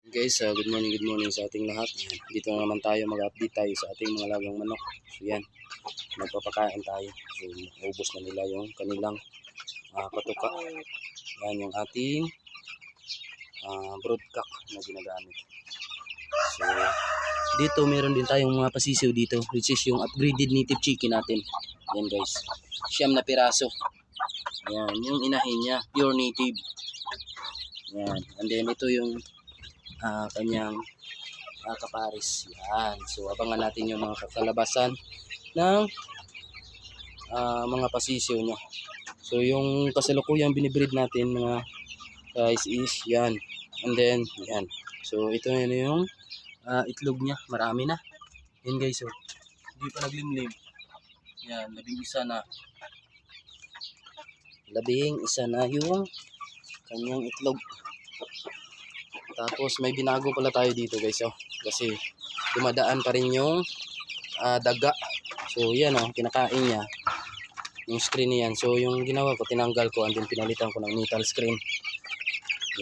Good morning sa ating lahat. Yan. Dito na naman tayo mag-update tayo sa ating mga lagang manok. So yan, magpapakain tayo. So ubos na nila yung kanilang patuka. Yan yung ating broodcock na ginagamit. So dito meron din tayong mga pasisiw dito, which is yung upgraded native chicken natin. Yan guys, 9 na piraso. Yan, yung inahin niya, pure native. Yan, and then ito yung kanyang kaparis. Yan. So abangan natin yung mga kakalabasan ng mga pasisiw niya. So yung kasalukuyang binibreed natin mga guys is yan. And then yan. So ito na yung itlog niya. Marami na. Yan guys. So hindi pa naglimlim. Yan. 11 na. 11 na yung kanyang itlog. Tapos may binago pala tayo dito guys, kasi dumadaan pa rin yung daga. So yan kinakain niya yung screen niyan. So yung ginawa ko, tinanggal ko and then pinalitan ko ng metal screen.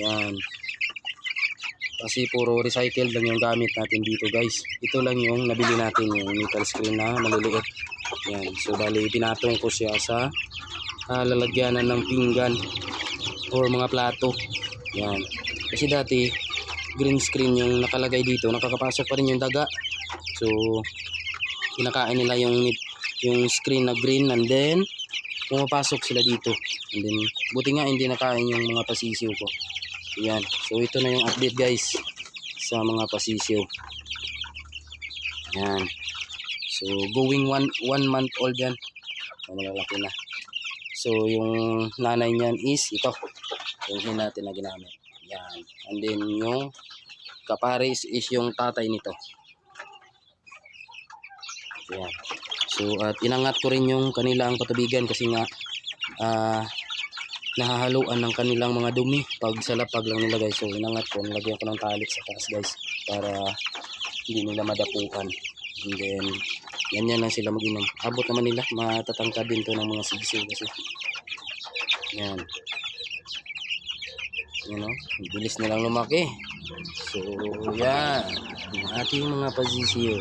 Yan. Kasi puro recycled lang yung gamit natin dito guys. Ito lang yung nabili natin, yung metal screen na maliliit. Yan. So bali pinatong ko siya sa lalagyanan ng pinggan or mga plato. Yan. Kasi dati green screen yung nakalagay dito, nakakapasok pa rin yung daga. So kinakain nila yung screen na green and then pumapasok sila dito. And then buti nga hindi nakain yung mga pasisiw ko. Yan. So ito na yung update guys sa mga pasisiw. Yan. So going 1 month old yan. Malalaki na. So yung nanay niyan is ito. Yung hin natin na ginamit. Yan. And then yung kaparis is yung tatay nito. Yan. So at inangat ko rin yung kanilang patubigan kasi nga nahahaluan ng kanilang mga dumi pag sa lapag lang nila guys. So inangat ko, nilagyan ko ng tali sa taas guys para hindi nila madapukan. And then ganyan lang sila mag-inom. Abot naman nila, matatangkad din to ng mga sisiw kasi. Yan. Yan bilis nilang lumaki. So yan ang ating mga pasisiw.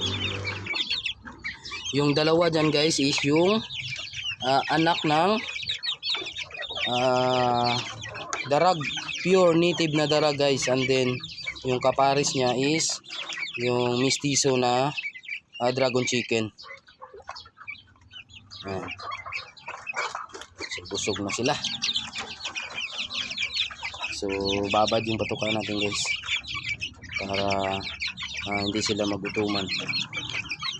Yung dalawa dyan guys is yung anak ng darag, pure native na darag guys. And then yung kaparis niya is yung mistiso na dragon chicken. Yan. So busog na sila. So babad yung patukan natin guys para hindi sila magutuman.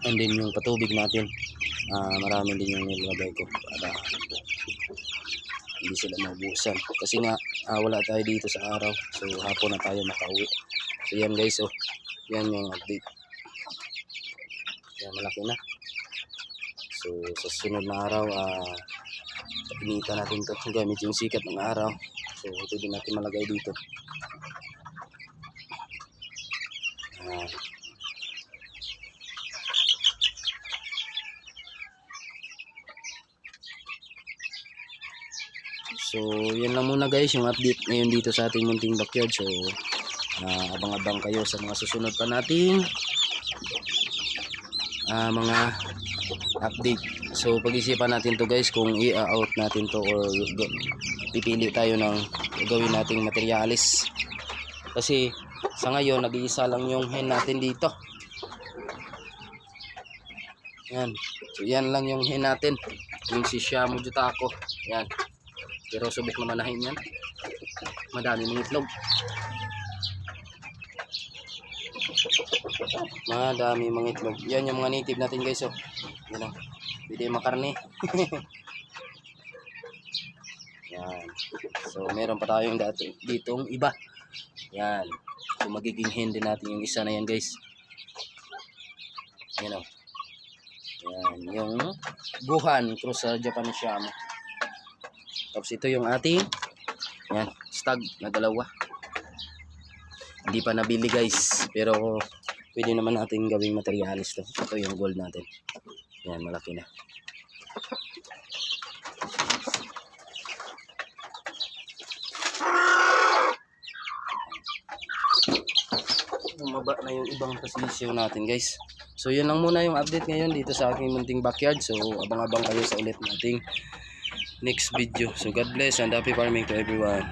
And then yung patubig natin marami din yung nilagay ko para hindi sila maubusan. Kasi nga wala tayo dito sa araw. So hapon na tayo makauwi. So yan guys, yan yung update. Yan, malaki na. So sa sunod na araw paginitan natin to gamit yung sikat ng araw. So ito din natin malagay dito. So yan lang muna guys yung update ngayon dito sa ating munting backyard. So abang-abang kayo sa mga susunod pa nating mga update. So pag-isipan natin to guys kung i-out natin to or pipili tayo ng gawin nating materialis. Kasi sa ngayon nag-iisa lang yung hen natin dito. Yan. So yan lang yung hen natin. Yung si Shamu Jutako. Yan. Pero subok na manahin yan. Madami mga itlog. Madami mga itlog. Yan yung mga native natin guys. Yan o. Pwede makarne. Yan. So meron pa tayong ditong iba. Yan. So magiging hen din natin yung isa na yan guys. Yan o. Yan. Yung Guhan cross sa Japanese Shamu. Tapos ito yung ating yan, stag na dalawa. Hindi pa nabili guys, pero pwede naman natin gawing materialis to. Ito yung gold natin. Yan, malaki na. bumaba na yung ibang pasisyo natin guys. So yun lang muna yung update ngayon dito sa aking munting backyard. So abang-abang kayo sa ulit nating next video. So God bless and happy farming to everyone.